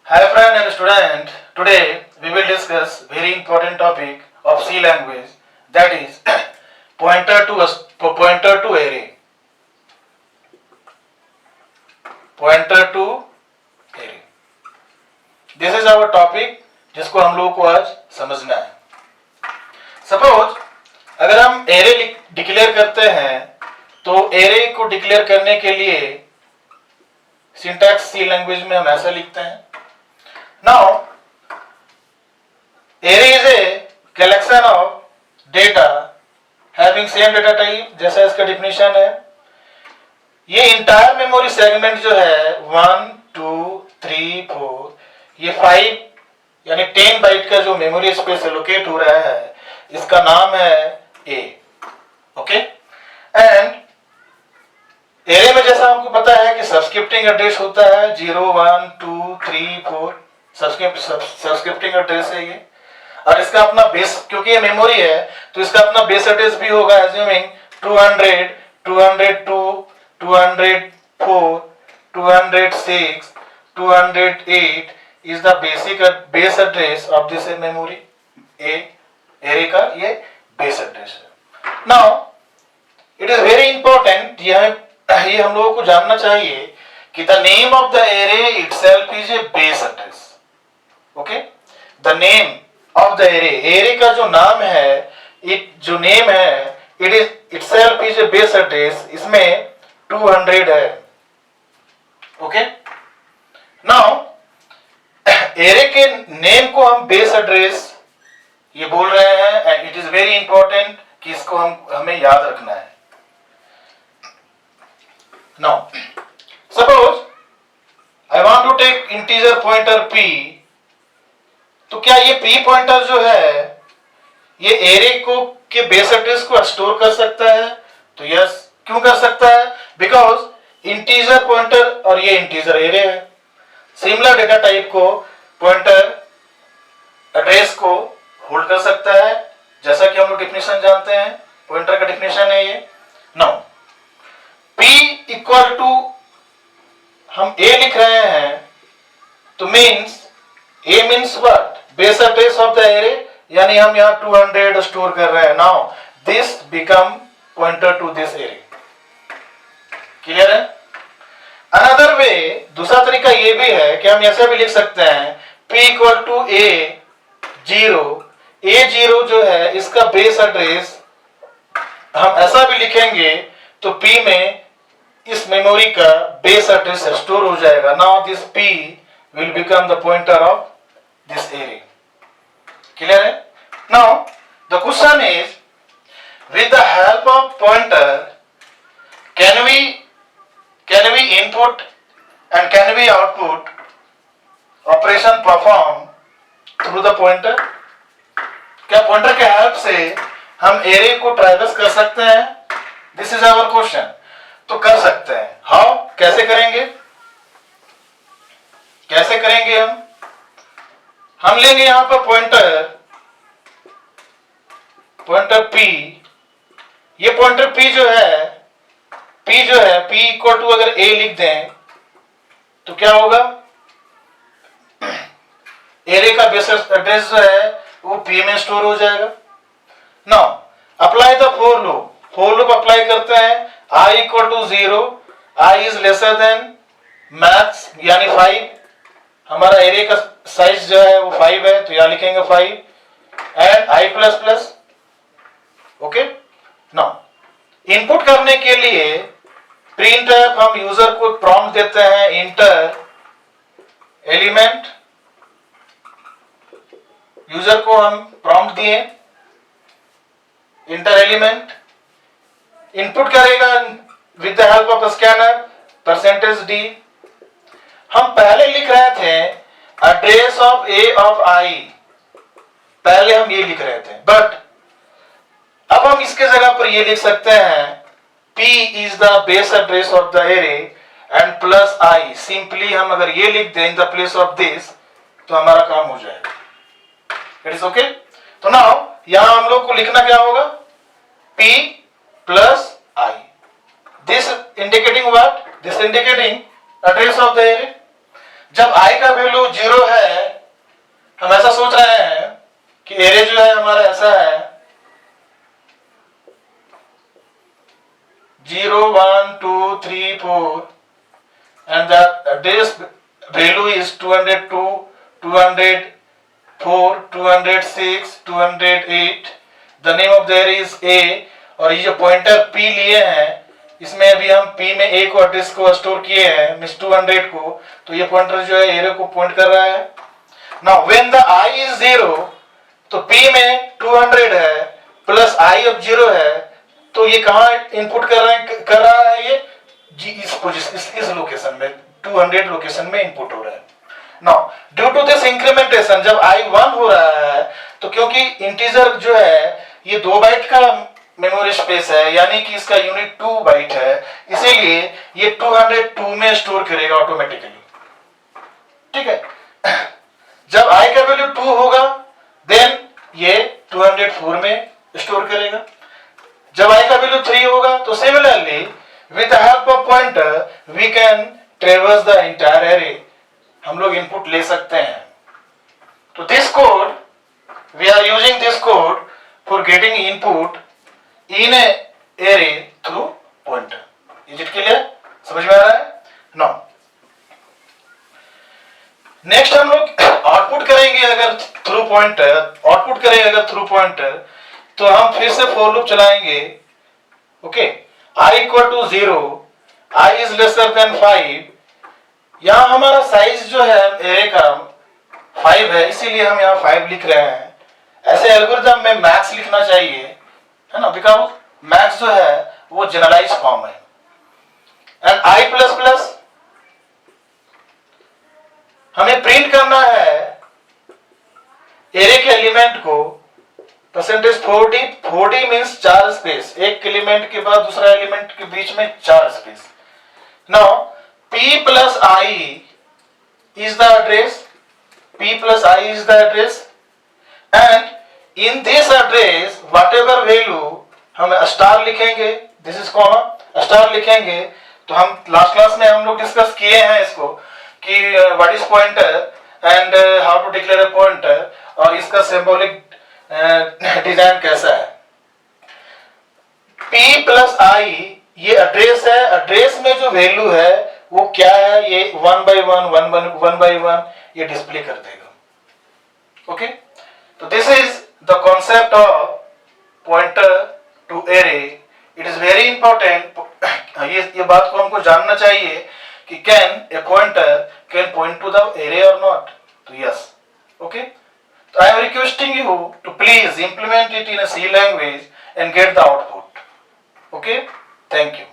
Hi friend and student, today we will discuss very important topic of C language, that is pointer to array. Pointer to array. This is our topic जिसको हम लोगों को आज समझना है. Suppose अगर हम एरे डिक्लेयर करते हैं तो एरे को डिक्लेयर करने के लिए सिंटैक्स सी लैंग्वेज में हम ऐसा लिखते हैं. Now, array is a collection of data having same data type, जैसा इसका डिफिनेशन है. ये इंटायर मेमोरी सेगमेंट जो है 1, 2, 3, 4 ये 5 यानी 10 बाइट का जो मेमोरी स्पेस एलोकेट हो रहा है इसका नाम है A. ओके. एंड एरे में जैसा हमको पता है कि सबस्क्रिप्टिंग एड्रेस होता है 0, 1, 2, 3, 4 सबस्क्रिप्टिंग एड्रेस है ये. और इसका अपना बेस, क्योंकि ये मेमोरी है तो इसका अपना बेस एड्रेस भी होगा. Assuming 200, 202, 204, 206, 208 is the basic base address of this memory. Array का ये बेस एड्रेस है. Now it is very important, ये हम लोगों को जानना चाहिए कि the name of the array itself is a base address. Okay. The name of the array का जो नाम है, जो नेम है, it is itself is a base address. इसमें 200 है. ओके. नाउ एरे के नेम को हम बेस एड्रेस ये बोल रहे हैं and it is very important कि इसको हमें याद रखना है. Now suppose I want to take integer pointer p, तो क्या ये p पॉइंटर जो है ये एरे को के बेस एड्रेस को स्टोर कर सकता है? तो यस. क्यों कर सकता है? बिकॉज इंटीजर पॉइंटर और ये इंटीजर एरे है. सिमिलर डेटा टाइप को पॉइंटर एड्रेस को होल्ड कर सकता है, जैसा कि हम लोग डिफिनेशन जानते हैं. पॉइंटर का डिफिनेशन है ये. नाउ p इक्वल टू हम a लिख रहे हैं तो means a means what? Base address of the array, यानी हम यहाँ 200 स्टोर कर रहे हैं. Now this become pointer to this array. Clear है? अनदर वे, दूसरा तरीका ये भी है कि हम ऐसा भी लिख सकते हैं p इक्वल टू a0 जो है इसका बेस एड्रेस हम ऐसा भी लिखेंगे तो p में इस मेमोरी का बेस एड्रेस स्टोर हो जाएगा. Now this p will become the pointer of this array. Clear है? Now the question is, with the help of pointer can we input and can we output operation perform through the pointer? क्या pointer के help से हम array को traverse कर सकते हैं? This is our question. तो कर सकते हैं. हाउ? कैसे करेंगे? कैसे करेंगे हम लेंगे यहां पर पॉइंटर p. ये पॉइंटर p जो है p इक्वल टू अगर a लिख दें तो क्या होगा? एरे का बेस एड्रेस जो है वो p में स्टोर हो जाएगा. Now apply the for loop apply करते हैं. i equal to 0, i is lesser than max यानी 5. हमारा एरे का साइज जो है वो 5 है तो यहां लिखेंगे 5 and i plus plus. Okay. Now input करने के लिए प्रिंटफ हम यूजर को प्रॉम्प्ट देते हैं इंटर एलिमेंट. यूजर को हम प्रॉम्प्ट दिए इंटर एलिमेंट. इनपुट करेगा with the help of scanner %d. हम पहले लिख रहे थे address of a of i, पहले हम ये लिख रहे थे, बट अब हम इसके जगह पर ये लिख सकते हैं p is the base address of the array and plus i. Simply हम अगर ये लिख दें in the place of this तो हमारा काम हो जाएगा. It is okay. तो नाउ यहां हम लोग को लिखना क्या होगा? p plus i. This indicating what? This indicating address of the array. जब i का वैल्यू 0 है, हम ऐसा सोच रहे हैं कि एरे जो है हमारा ऐसा है 0 1 2 3 4 and the address value is 202 204 206 208. the name of the array is a, और ये जो पॉइंटर p लिए हैं इसमें अभी हम p में a को एड्रेस को स्टोर किए हैं मिस 200 को, तो ये पॉइंटर जो है एरे को पॉइंट कर रहा है. Now when the i is 0, तो p में 200 है प्लस i अब 0 है, तो ये कहाँ इनपुट कर रहा है ये इस लोकेशन में 200 लोकेशन में इनपुट हो रहा है. Now due to this incrementation, जब i 1 हो रहा है तो क्योंकि इंटीजर जो है ये 2 बाइट का मेमोरी स्पेस है, यानी कि इसका यूनिट 2 बाइट है, इसीलिए ये 202 में स्टोर करेगा ऑटोमेटिकली. ठीक है. जब i का वैल्यू 2 होगा देन ये 204 में स्टोर करेगा. जब i का वैल्यू 3 होगा तो similarly with the help of pointer we can traverse the entire array, हम लोग इनपुट ले सकते हैं. तो this code we are using this code for getting input in a array through pointer. Is it clear? समझ में आ रहा है? नो. नेक्स्ट हम लोग आउटपुट करेंगे अगर थ्रू पॉइंटर, तो हम फिर से फॉर लूप चलाएंगे. Okay. i equal to 0, i is lesser than 5. यहां हमारा साइज जो है एरे का 5 है, इसीलिए हम यहां 5 लिख रहे हैं. ऐसे एल्गोरिथम में मैक्स लिखना चाहिए, है ना, बिकॉज मैक्स जो है वो जनरलाइज फॉर्म है. एंड i प्लस प्लस हमें प्रिंट करना है एरे के एलिमेंट को परसेंटेज 4d मीन्स 4 स्पेस, एक एलिमेंट के बाद दूसरा एलिमेंट के बीच में 4 space. Now p plus i is the address, and in this address whatever value हम स्टार लिखेंगे, दिस इज कॉमा स्टार लिखेंगे. तो हम लास्ट क्लास में हम लोग डिस्कस किए हैं इसको कि what is pointer and how to declare a pointer, और इसका सिंबॉलिक डिजाइन कैसा है. p प्लस i ये एड्रेस है, एड्रेस में जो वैल्यू है वो क्या है, ये 1 by 1 ये डिस्प्ले कर देगा. ओके. तो this is the concept of pointer to array. It is very important. ये बात को हमको जानना चाहिए कि can a pointer can point to the array और नॉट. तो yes. Okay. So I am requesting you to please implement it in a C language and get the output. Okay? Thank you.